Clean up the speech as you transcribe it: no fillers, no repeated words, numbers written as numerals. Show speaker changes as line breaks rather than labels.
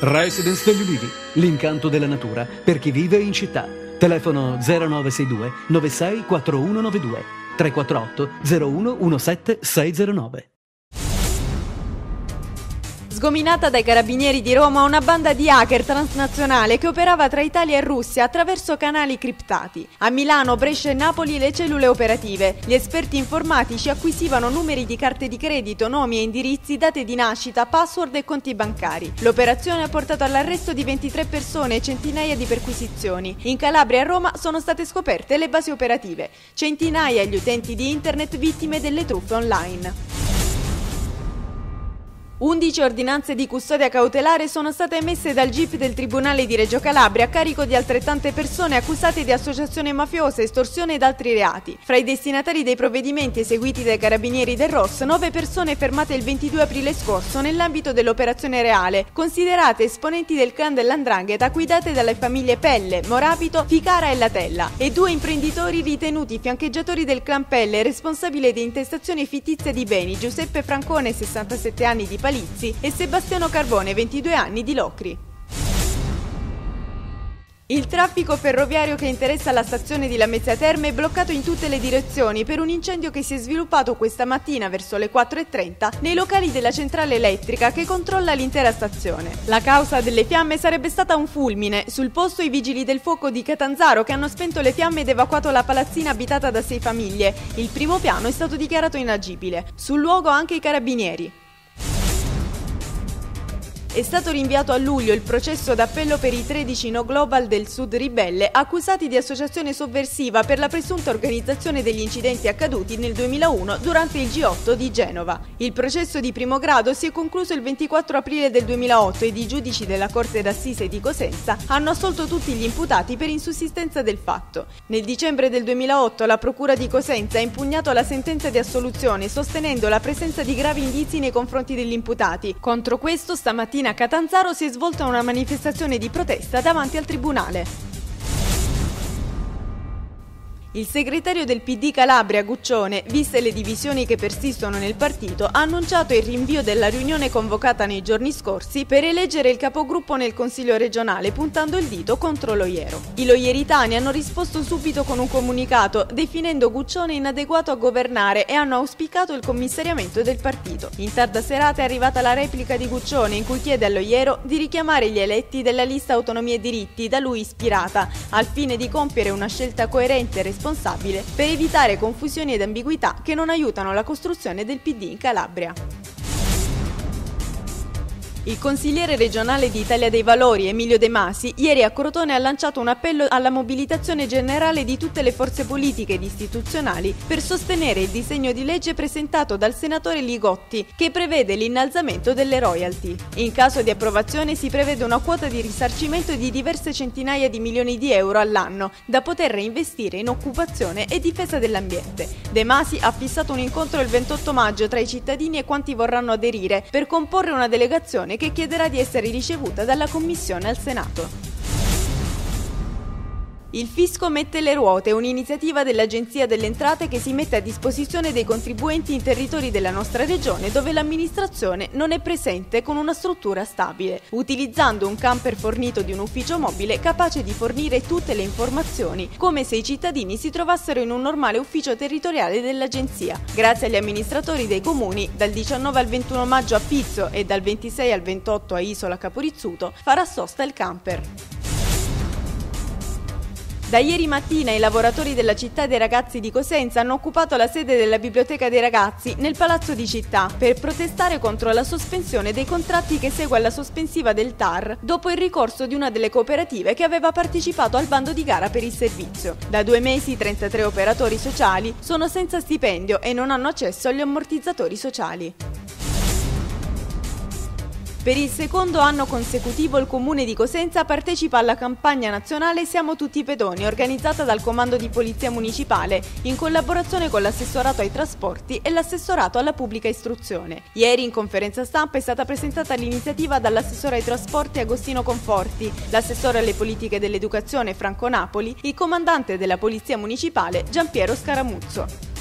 Residence degli Ulivi, l'incanto della natura per chi vive in città. Telefono 0962 96 4192 348 01 17 609.
Sgominata dai carabinieri di Roma una banda di hacker transnazionale che operava tra Italia e Russia attraverso canali criptati. A Milano, Brescia e Napoli le cellule operative. Gli esperti informatici acquisivano numeri di carte di credito, nomi e indirizzi, date di nascita, password e conti bancari. L'operazione ha portato all'arresto di 23 persone e centinaia di perquisizioni. In Calabria e a Roma sono state scoperte le basi operative. Centinaia gli utenti di internet vittime delle truffe online. 11 ordinanze di custodia cautelare sono state emesse dal GIP del Tribunale di Reggio Calabria a carico di altrettante persone accusate di associazione mafiosa, estorsione ed altri reati. Fra i destinatari dei provvedimenti eseguiti dai carabinieri del ROS, 9 persone fermate il 22 aprile scorso nell'ambito dell'operazione Reale, considerate esponenti del clan dell''Ndrangheta guidate dalle famiglie Pelle, Morabito, Ficara e Latella, e 2 imprenditori ritenuti fiancheggiatori del clan Pelle, responsabile di intestazioni fittizie di beni, Giuseppe Francone, 67 anni di e Sebastiano Carbone, 22 anni di Locri. Il traffico ferroviario che interessa la stazione di Lamezia Terme è bloccato in tutte le direzioni per un incendio che si è sviluppato questa mattina verso le 4:30 nei locali della centrale elettrica che controlla l'intera stazione. La causa delle fiamme sarebbe stata un fulmine. Sul posto i vigili del fuoco di Catanzaro che hanno spento le fiamme ed evacuato la palazzina abitata da 6 famiglie. Il primo piano è stato dichiarato inagibile. Sul luogo anche i carabinieri. È stato rinviato a luglio il processo d'appello per i 13 No Global del Sud ribelle accusati di associazione sovversiva per la presunta organizzazione degli incidenti accaduti nel 2001 durante il G8 di Genova. Il processo di primo grado si è concluso il 24 aprile del 2008 ed i giudici della Corte d'Assise di Cosenza hanno assolto tutti gli imputati per insussistenza del fatto. Nel dicembre del 2008 la Procura di Cosenza ha impugnato la sentenza di assoluzione sostenendo la presenza di gravi indizi nei confronti degli imputati. Contro questo stamattina a Catanzaro si è svolta una manifestazione di protesta davanti al tribunale. Il segretario del PD Calabria, Guccione, viste le divisioni che persistono nel partito, ha annunciato il rinvio della riunione convocata nei giorni scorsi per eleggere il capogruppo nel Consiglio regionale, puntando il dito contro l'Oiero. I loieritani hanno risposto subito con un comunicato, definendo Guccione inadeguato a governare e hanno auspicato il commissariamento del partito. In tarda serata è arrivata la replica di Guccione in cui chiede all'Oiero di richiamare gli eletti della lista Autonomia e Diritti da lui ispirata, al fine di compiere una scelta coerente e responsabile per evitare confusioni ed ambiguità che non aiutano la costruzione del PD in Calabria. Il consigliere regionale di Italia dei Valori, Emilio De Masi, ieri a Crotone ha lanciato un appello alla mobilitazione generale di tutte le forze politiche ed istituzionali per sostenere il disegno di legge presentato dal senatore Li Gotti, che prevede l'innalzamento delle royalty. In caso di approvazione si prevede una quota di risarcimento di diverse centinaia di milioni di euro all'anno, da poter reinvestire in occupazione e difesa dell'ambiente. De Masi ha fissato un incontro il 28 maggio tra i cittadini e quanti vorranno aderire per comporre una delegazione che chiederà di essere ricevuta dalla Commissione al Senato. Il fisco mette le ruote, un'iniziativa dell'Agenzia delle Entrate che si mette a disposizione dei contribuenti in territori della nostra regione dove l'amministrazione non è presente con una struttura stabile, utilizzando un camper fornito di un ufficio mobile capace di fornire tutte le informazioni, come se i cittadini si trovassero in un normale ufficio territoriale dell'Agenzia. Grazie agli amministratori dei comuni, dal 19 al 21 maggio a Pizzo e dal 26 al 28 a Isola Caporizzuto farà sosta il camper. Da ieri mattina i lavoratori della Città dei Ragazzi di Cosenza hanno occupato la sede della Biblioteca dei Ragazzi nel Palazzo di Città per protestare contro la sospensione dei contratti che segue alla sospensiva del TAR dopo il ricorso di una delle cooperative che aveva partecipato al bando di gara per il servizio. Da 2 mesi 33 operatori sociali sono senza stipendio e non hanno accesso agli ammortizzatori sociali. Per il secondo anno consecutivo il Comune di Cosenza partecipa alla campagna nazionale Siamo tutti pedoni, organizzata dal Comando di Polizia Municipale, in collaborazione con l'Assessorato ai Trasporti e l'Assessorato alla Pubblica Istruzione. Ieri in conferenza stampa è stata presentata l'iniziativa dall'Assessore ai Trasporti Agostino Conforti, l'Assessore alle Politiche dell'Educazione Franco Napoli, il Comandante della Polizia Municipale Giampiero Scaramuzzo.